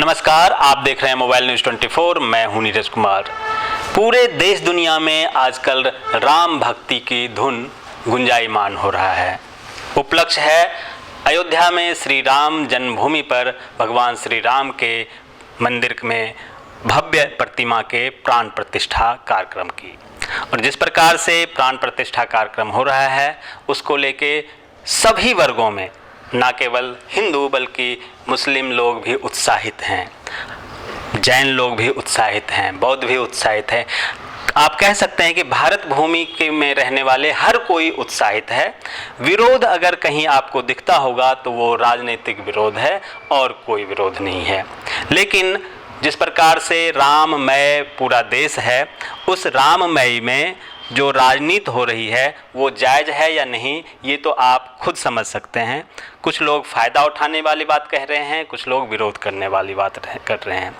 नमस्कार, आप देख रहे हैं मोबाइल न्यूज़ 24। मैं हूं नीरज कुमार। पूरे देश दुनिया में आजकल राम भक्ति की धुन गुंजायमान हो रहा है। उपलक्ष्य है अयोध्या में श्री राम जन्मभूमि पर भगवान श्री राम के मंदिर में भव्य प्रतिमा के प्राण प्रतिष्ठा कार्यक्रम की। और जिस प्रकार से प्राण प्रतिष्ठा कार्यक्रम हो रहा है उसको लेके सभी वर्गों में न केवल हिंदू बल्कि मुस्लिम लोग भी उत्साहित हैं, जैन लोग भी उत्साहित हैं, बौद्ध भी उत्साहित हैं। आप कह सकते हैं कि भारत भूमि के में रहने वाले हर कोई उत्साहित है। विरोध अगर कहीं आपको दिखता होगा तो वो राजनीतिक विरोध है और कोई विरोध नहीं है। लेकिन जिस प्रकार से राममय पूरा देश है, उस राममय में जो राजनीति हो रही है वो जायज़ है या नहीं, ये तो आप खुद समझ सकते हैं। कुछ लोग फ़ायदा उठाने वाली बात कह रहे हैं, कुछ लोग विरोध करने वाली बात कर रहे हैं।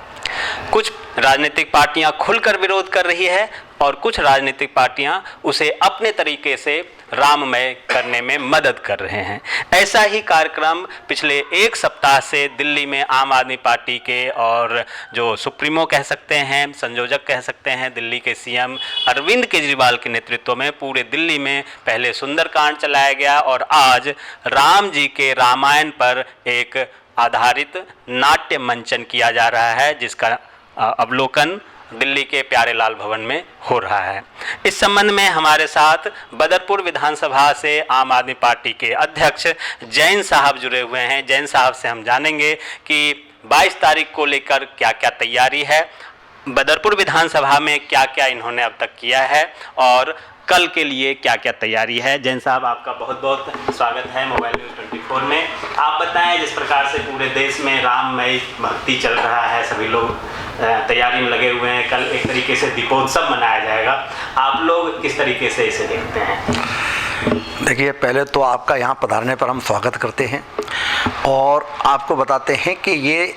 कुछ राजनीतिक पार्टियां खुलकर विरोध कर रही है और कुछ राजनीतिक पार्टियां उसे अपने तरीके से राममय करने में मदद कर रहे हैं। ऐसा ही कार्यक्रम पिछले एक सप्ताह से दिल्ली में आम आदमी पार्टी के और जो सुप्रीमो कह सकते हैं, संयोजक कह सकते हैं, दिल्ली के सीएम अरविंद केजरीवाल के नेतृत्व में पूरे दिल्ली में पहले सुंदरकांड चलाया गया और आज राम जी के रामायण पर एक आधारित नाट्य मंचन किया जा रहा है, जिसका अवलोकन दिल्ली के प्यारे लाल भवन में हो रहा है। इस संबंध में हमारे साथ बदरपुर विधानसभा से आम आदमी पार्टी के अध्यक्ष जैन साहब जुड़े हुए हैं। जैन साहब से हम जानेंगे कि 22 तारीख को लेकर क्या क्या तैयारी है, बदरपुर विधानसभा में क्या क्या इन्होंने अब तक किया है और कल के लिए क्या क्या तैयारी है। जैन साहब, आपका बहुत बहुत स्वागत है मोबाइल न्यूज़ 24 में। आप बताएं, जिस प्रकार से पूरे देश में राममय भक्ति चल रहा है, सभी लोग तैयारी में लगे हुए हैं। कल एक तरीके से दीपोत्सव मनाया जाएगा, आप लोग किस तरीके से इसे देखते हैं? देखिए, पहले तो आपका यहाँ पधारने पर हम स्वागत करते हैं और आपको बताते हैं कि ये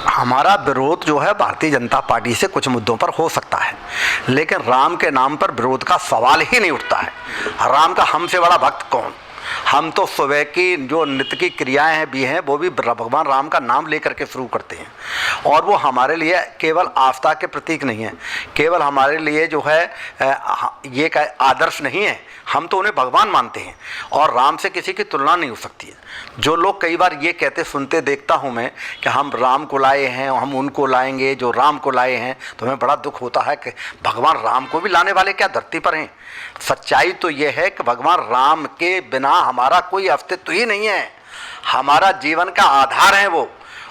हमारा विरोध जो है भारतीय जनता पार्टी से कुछ मुद्दों पर हो सकता है, लेकिन राम के नाम पर विरोध का सवाल ही नहीं उठता है। राम का हमसे बड़ा भक्त कौन? हम तो सुबह की जो नित्य की क्रियाएं हैं भी हैं वो भी भगवान राम का नाम लेकर के शुरू करते हैं और वो हमारे लिए केवल आस्था के प्रतीक नहीं है, केवल हमारे लिए जो है ये एक आदर्श नहीं है, हम तो उन्हें भगवान मानते हैं और राम से किसी की तुलना नहीं हो सकती है। जो लोग कई बार ये कहते सुनते देखता हूँ मैं कि हम राम को लाए हैं, हम उनको लाएंगे जो राम को लाए हैं, तो हमें बड़ा दुख होता है कि भगवान राम को भी लाने वाले क्या धरती पर हैं? सच्चाई तो ये है कि भगवान राम के बिना हमारा कोई अस्तित्व ही नहीं है। हमारा जीवन का आधार है वो,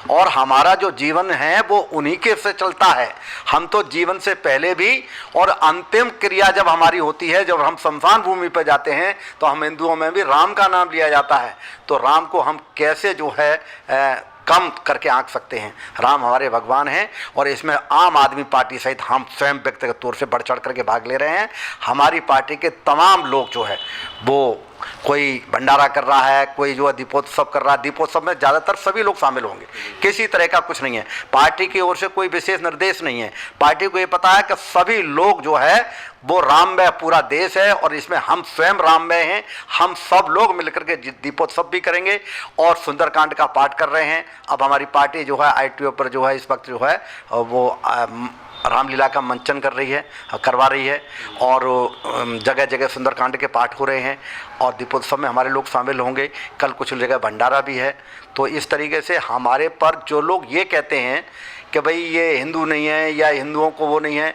और हमारा जो जीवन है वो उन्हीं के से चलता है। हम तो जीवन से पहले भी और अंतिम क्रिया जब हमारी होती है, जब हम शमशान भूमि पर जाते हैं, तो हम हिंदुओं में भी राम का नाम लिया जाता है। तो राम को हम कैसे जो है कम करके आंक सकते हैं? राम हमारे भगवान हैं और इसमें आम आदमी पार्टी सहित हम स्वयं व्यक्तिगत तौर से बढ़ चढ़ करके भाग ले रहे हैं। हमारी पार्टी के तमाम लोग जो है वो कोई भंडारा कर रहा है, कोई जो है दीपोत्सव कर रहा है। दीपोत्सव में ज़्यादातर सभी लोग शामिल होंगे, किसी तरह का कुछ नहीं है, पार्टी की ओर से कोई विशेष निर्देश नहीं है। पार्टी को ये पता है कि सभी लोग जो है वो राममय पूरा देश है और इसमें हम स्वयं राममय हैं। हम सब लोग मिलकर के दीपोत्सव भी करेंगे और सुंदरकांड का पाठ कर रहे हैं। अब हमारी पार्टी जो है ITO पर जो है इस वक्त जो है वो रामलीला का मंचन करवा रही है और जगह जगह सुंदरकांड के पाठ हो रहे हैं और दीपोत्सव में हमारे लोग शामिल होंगे। कल कुछ जगह भंडारा भी है। तो इस तरीके से हमारे पर जो लोग ये कहते हैं कि भाई ये हिंदू नहीं है या हिंदुओं को वो नहीं है,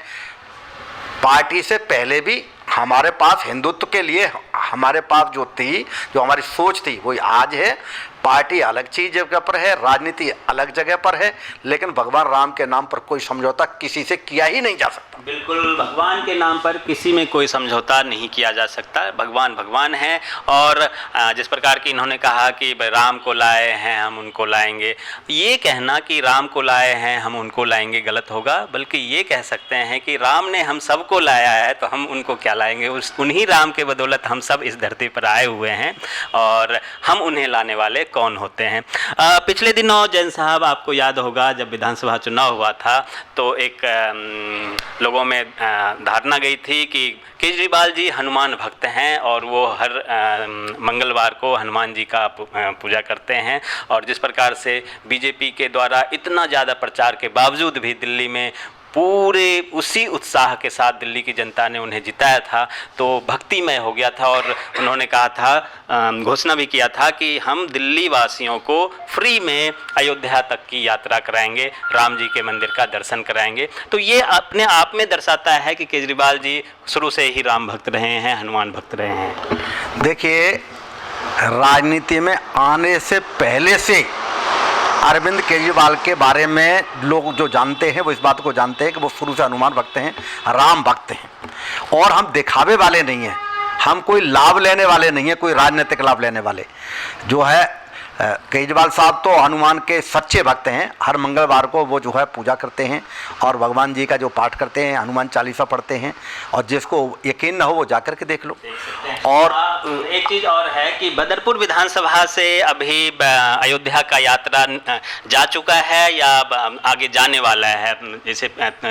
पार्टी से पहले भी हमारे पास हिंदुत्व के लिए हमारे पास जो हमारी सोच थी वो आज है। पार्टी अलग चीज़ जगह पर है, राजनीति अलग जगह पर है, लेकिन भगवान राम के नाम पर कोई समझौता किसी से किया ही नहीं जा सकता। बिल्कुल, भगवान के नाम पर किसी में कोई समझौता नहीं किया जा सकता। भगवान भगवान है और जिस प्रकार की इन्होंने कहा कि राम को लाए हैं हम उनको लाएंगे, ये कहना कि राम को लाए हैं हम उनको लाएंगे गलत होगा। बल्कि ये कह सकते हैं कि राम ने हम सबको लाया है तो हम उनको क्या लाएंगे। उन्हीं राम के बदौलत हम सब इस धरती पर आए हुए हैं और हम उन्हें लाने वाले कौन होते हैं। पिछले दिनों जैन साहब, आपको याद होगा जब विधानसभा चुनाव हुआ था तो एक लोगों में धारणा गई थी कि केजरीवाल जी हनुमान भक्त हैं और वो हर मंगलवार को हनुमान जी का पूजा करते हैं, और जिस प्रकार से बीजेपी के द्वारा इतना ज़्यादा प्रचार के बावजूद भी दिल्ली में पूरे उसी उत्साह के साथ दिल्ली की जनता ने उन्हें जिताया था, तो भक्तिमय हो गया था। और उन्होंने कहा था, घोषणा भी किया था कि हम दिल्ली वासियों को फ्री में अयोध्या तक की यात्रा कराएंगे, राम जी के मंदिर का दर्शन कराएंगे। तो ये अपने आप में दर्शाता है कि केजरीवाल जी शुरू से ही राम भक्त रहे हैं, हनुमान भक्त रहे हैं। देखिए, राजनीति में आने से पहले से अरविंद केजरीवाल के बारे में लोग जो जानते हैं वो इस बात को जानते हैं कि वो शुरू से हनुमान भक्त हैं, राम भक्त हैं, और हम दिखावे वाले नहीं हैं, हम कोई लाभ लेने वाले नहीं हैं, कोई राजनीतिक लाभ लेने वाले। जो है केजरीवाल साहब तो हनुमान के सच्चे भक्त हैं। हर मंगलवार को वो जो है पूजा करते हैं और भगवान जी का जो पाठ करते हैं, हनुमान चालीसा पढ़ते हैं, और जिसको यकीन ना हो वो जाकर के देख लो। और एक चीज़ और है कि बदरपुर विधानसभा से अभी अयोध्या का यात्रा जा चुका है या आगे जाने वाला है, जैसे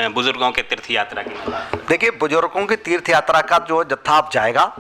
बुजुर्गों के तीर्थ यात्रा की? देखिए, बुजुर्गों की तीर्थ यात्रा का जो जत्था अब जाएगा,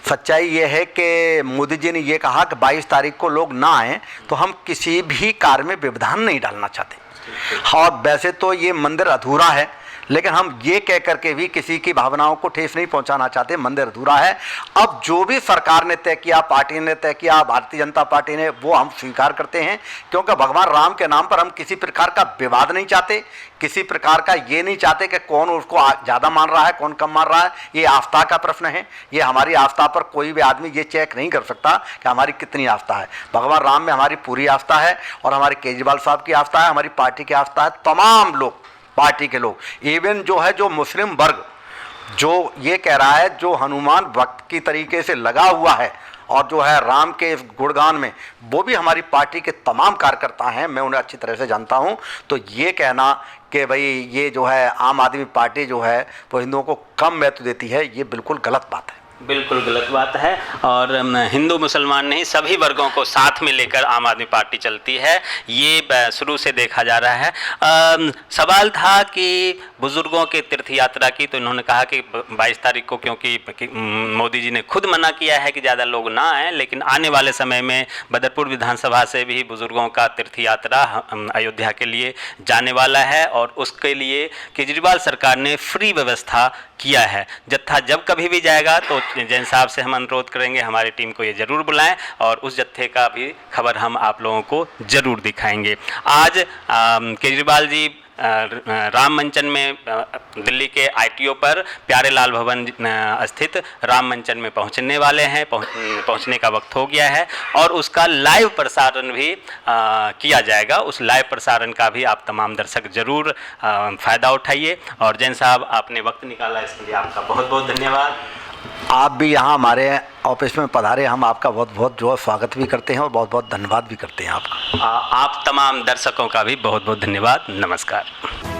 सच्चाई ये है कि मोदी जी ने ये कहा कि 22 तारीख को लोग ना आएँ तो हम किसी भी कार्य में व्यवधान नहीं डालना चाहते। और वैसे तो ये मंदिर अधूरा है, लेकिन हम ये कह करके भी किसी की भावनाओं को ठेस नहीं पहुंचाना चाहते। मंदिर अधूरा है। अब जो भी सरकार ने तय किया, पार्टी ने तय किया, भारतीय जनता पार्टी ने, वो हम स्वीकार करते हैं, क्योंकि भगवान राम के नाम पर हम किसी प्रकार का विवाद नहीं चाहते, किसी प्रकार का ये नहीं चाहते कि कौन उसको ज़्यादा मान रहा है, कौन कम मान रहा है। ये आस्था का प्रश्न है। ये हमारी आस्था पर कोई भी आदमी ये चेक नहीं कर सकता कि हमारी कितनी आस्था है। भगवान राम में हमारी पूरी आस्था है, और हमारे केजरीवाल साहब की आस्था है, हमारी पार्टी की आस्था है, तमाम लोग, पार्टी के लोग, इवन जो है जो मुस्लिम वर्ग जो ये कह रहा है, जो हनुमान भक्त की तरीके से लगा हुआ है और जो है राम के इस गुणगान में, वो भी हमारी पार्टी के तमाम कार्यकर्ता हैं। मैं उन्हें अच्छी तरह से जानता हूं। तो ये कहना कि भाई ये जो है आम आदमी पार्टी जो है वो हिंदुओं को कम महत्व देती है, ये बिल्कुल गलत बात है। बिल्कुल गलत बात है। और हिंदू मुसलमान नहीं, सभी वर्गों को साथ में लेकर आम आदमी पार्टी चलती है, ये शुरू से देखा जा रहा है। सवाल था कि बुजुर्गों के तीर्थ यात्रा की, तो इन्होंने कहा कि 22 तारीख को, क्योंकि मोदी जी ने खुद मना किया है कि ज़्यादा लोग ना आएँ, लेकिन आने वाले समय में बदरपुर विधानसभा से भी बुजुर्गों का तीर्थ यात्रा अयोध्या के लिए जाने वाला है, और उसके लिए केजरीवाल सरकार ने फ्री व्यवस्था किया है। जत्था जब कभी भी जाएगा तो जैन साहब से हम अनुरोध करेंगे हमारी टीम को ये ज़रूर बुलाएं, और उस जत्थे का भी खबर हम आप लोगों को ज़रूर दिखाएंगे। आज केजरीवाल जी राम मंचन में, दिल्ली के ITO पर प्यारेलाल भवन स्थित राम मंचन में पहुंचने वाले हैं। पहुंचने का वक्त हो गया है, और उसका लाइव प्रसारण भी किया जाएगा। उस लाइव प्रसारण का भी आप तमाम दर्शक ज़रूर फ़ायदा उठाइए। और जैन साहब, आपने वक्त निकाला, इसके लिए आपका बहुत बहुत धन्यवाद। आप भी यहाँ हमारे ऑफिस में पधारे, हम आपका बहुत बहुत जो स्वागत भी करते हैं और बहुत बहुत धन्यवाद भी करते हैं आपका। आप तमाम दर्शकों का भी बहुत बहुत धन्यवाद। नमस्कार।